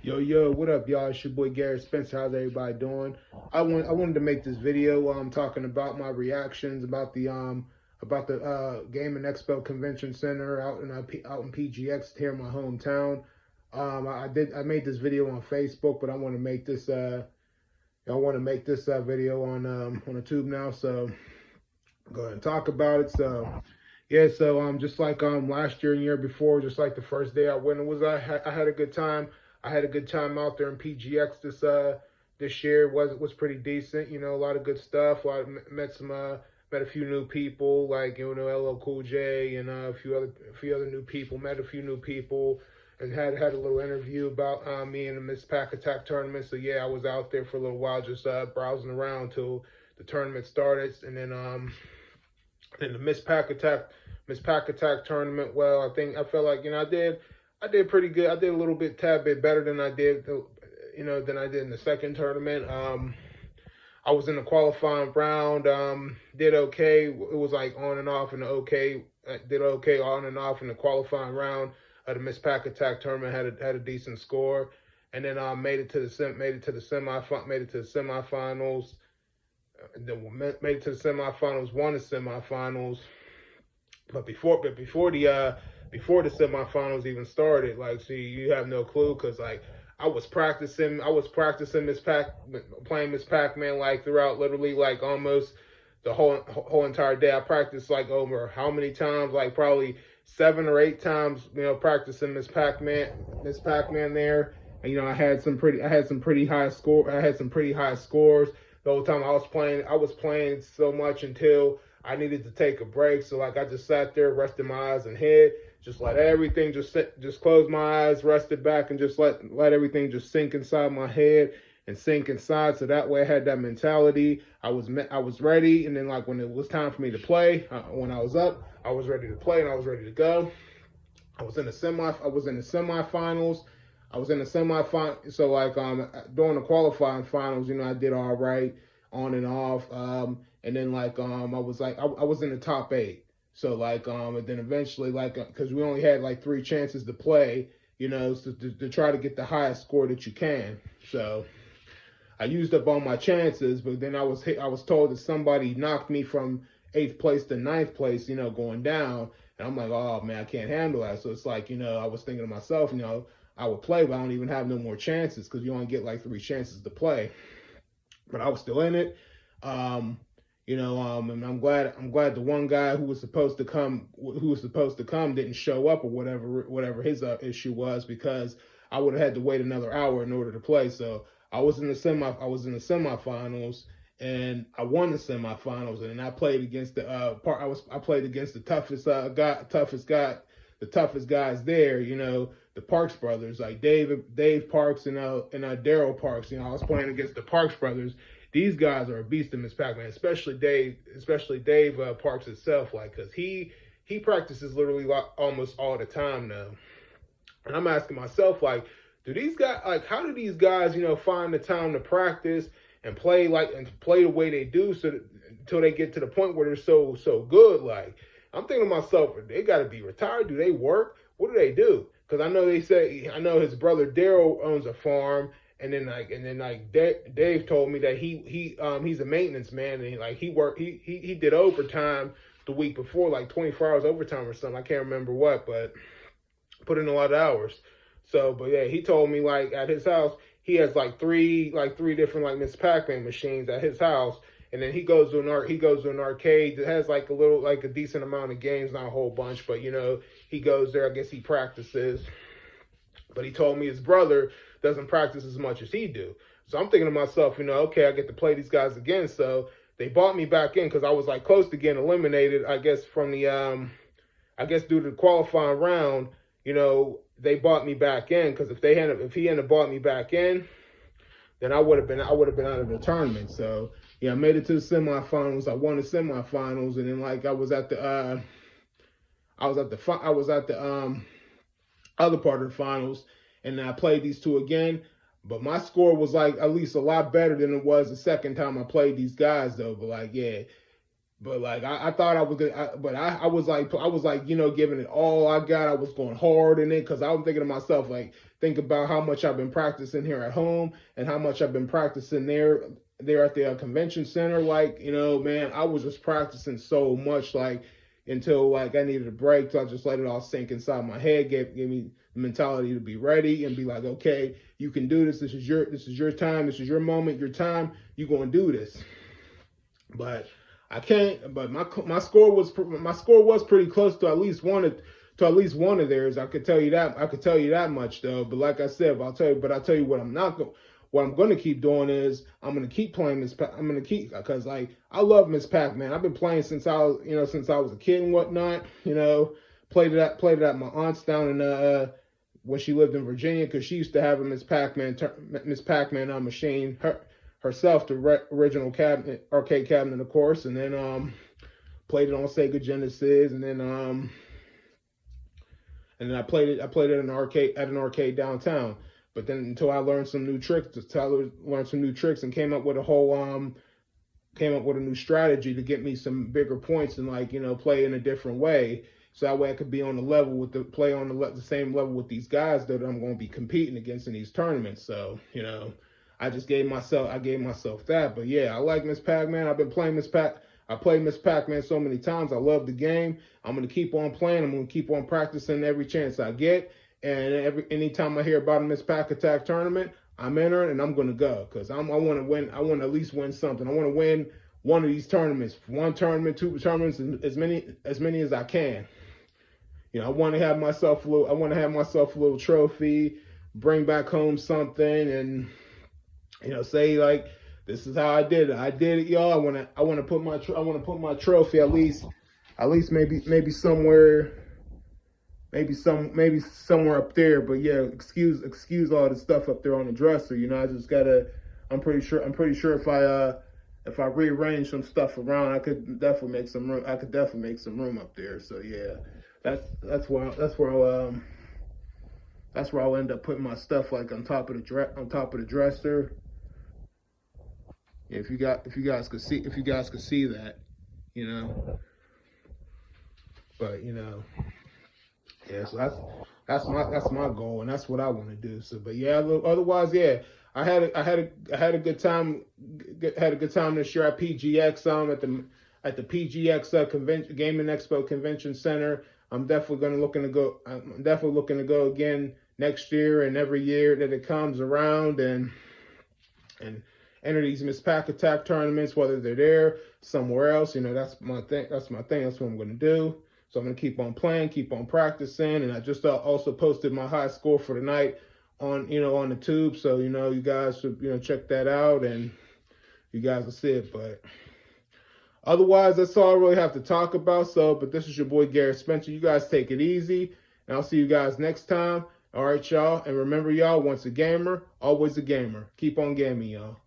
Yo, what up, y'all? It's your boy Garrett Spencer. How's everybody doing? I wanted to make this video talking about my reactions about the Game and Expo Convention Center out in PGX here in my hometown. I made this video on Facebook, but I want to make this video on a tube now. So go ahead and talk about it. Just like last year and year before, just like the first day I went, I had a good time. I had a good time out there in PGX this year. Was pretty decent. You know, a lot of good stuff. Met a few new people like LL Cool J and a few other new people. Met a few new people and had a little interview about me and the Miss Pac-attack tournament. So yeah, I was out there for a little while just browsing around till the tournament started, and then the Miss Pac-attack tournament. Well, I felt like I did pretty good. I did a little bit tad bit better than than I did in the second tournament. I was in the qualifying round. Did okay. It was like on and off in the okay. Did okay on and off in the qualifying round of the Miss Pac-attack tournament. Had a decent score, and then made it to the semifinals. Then made it to the semifinals. Won the semifinals. But before the semifinals even started, like, see, you have no clue, because like I was practicing playing Miss Pac-Man like throughout literally like almost the whole entire day. I practiced like over how many times, like probably 7 or 8 times, practicing Miss Pac-Man there. And I had some pretty high scores the whole time I was playing so much until I needed to take a break. So like I just sat there, rested my eyes and head, just let everything just close my eyes, rested back, and just let everything just sink inside my head and sink inside. So that way I had that mentality. I was ready, and then like when it was time for me to play, when I was up, I was ready to play and I was ready to go. I was in the semifinals. So like during the qualifying finals, I did all right on and off. And then like I was in the top 8. So like and then eventually, like, because we only had like 3 chances to play, so to try to get the highest score that you can. So I used up all my chances, but then I was told that somebody knocked me from 8th place to 9th place, going down. And I'm like, oh man, I can't handle that. So it's like, I was thinking to myself, I would play, but I don't even have no more chances, because you only get like 3 chances to play. But I was still in it. And I'm glad the one guy who was supposed to come didn't show up, or whatever his issue was, because I would have had to wait another hour in order to play. So I was in the semifinals, and I won the semifinals, and then I played against I played against the toughest guys there, the Parks brothers, like Dave Parks and Daryl Parks. I was playing against the Parks brothers. These guys are a beast in Miss Pac-Man, especially Dave Parks itself, like, because he practices literally like almost all the time now. And I'm asking myself, like, how do these guys, find the time to practice and play the way they do, until they get to the point where they're so good? Like, I'm thinking to myself, they got to be retired. Do they work? What do they do? Because I know his brother Daryl owns a farm, and then Dave told me that he's a maintenance man, and he did overtime the week before, like 24 hours overtime or something. I can't remember what, but put in a lot of hours. So, but yeah, he told me like at his house he has like three different like Miss Pac-Man machines at his house, and then he goes to an arcade that has like a decent amount of games, not a whole bunch, but he goes there. I guess he practices. But he told me his brother doesn't practice as much as he do. So I'm thinking to myself, okay, I get to play these guys again. So they bought me back in, because I was like close to getting eliminated, I guess, from the I guess due to the qualifying round. They bought me back in, because if he hadn't bought me back in, then I would have been out of the tournament. So yeah, I made it to the semifinals. I won the semifinals, and then like I was at the other part of the finals, and then I played these two again. But my score was like at least a lot better than it was the second time I played these guys, though. But like, yeah, But like I thought I was gonna, but I was like, you know, giving it all I got. I was going hard in it because I was thinking to myself, like, think about how much I've been practicing here at home and how much I've been practicing there at the convention center. Like, you know, man, I was just practicing so much, like, until like I needed a break. So I just let it all sink inside my head. Gave me the mentality to be ready and be like, okay, you can do this. This is your time. This is your moment. Your time. You're gonna do this. But I can't. But my score was pretty close to at least one of theirs. I could tell you that. I could tell you that much though. But like I said, I'll tell you what I'm not going. What I'm gonna keep doing is I'm gonna keep playing Miss. I'm gonna keep because like I love Miss Pac-Man. I've been playing since since I was a kid and whatnot. You know, played it at my aunt's down in when she lived in Virginia because she used to have a Miss Pac-Man machine herself, the original arcade cabinet, of course, and then played it on Sega Genesis, and then I played it at an arcade downtown. But then until I learned some new tricks, and came up with a new strategy to get me some bigger points and like, you know, play in a different way. So that way I could be on the level with the same level with these guys that I'm going to be competing against in these tournaments. So, you know, I gave myself that. But yeah, I like Miss Pac-Man. I've been playing I played Miss Pac-Man so many times. I love the game. I'm going to keep on playing. I'm going to keep on practicing every chance I get. And anytime I hear about a Miss Pac-attack tournament, I'm entering and I'm going to go because I want to win. I want to at least win something. I want to win one of these tournaments, one tournament, two tournaments, as many as I can. You know, I want to have myself a little trophy, bring back home something, and you know, say like, this is how I did it. I did it, y'all. I want to put my trophy at least maybe somewhere. Maybe somewhere up there, but yeah, excuse all the stuff up there on the dresser. You know, I just gotta. I'm pretty sure if I rearrange some stuff around, I could definitely make some room. I could definitely make some room up there. So yeah, that's where I'll end up putting my stuff, like on top of the dresser. Yeah, if you guys could see that, you know, but you know. Yeah, so that's my goal, and that's what I want to do. So, but yeah, otherwise, yeah, I had a good time. Had a good time this year at PGX. At the PGX convention, Gaming Expo Convention Center. I'm definitely looking to go again next year and every year that it comes around, and enter these Miss Pac-attack tournaments, whether they're there somewhere else. You know, that's my thing. That's what I'm going to do. So I'm going to keep on playing, keep on practicing. And I just also posted my high score for the night on the tube. So, you know, you guys should, you know, check that out and you guys will see it. But otherwise, that's all I really have to talk about. So, but this is your boy, Garrett Spencer. You guys take it easy. And I'll see you guys next time. All right, y'all. And remember, y'all, once a gamer, always a gamer. Keep on gaming, y'all.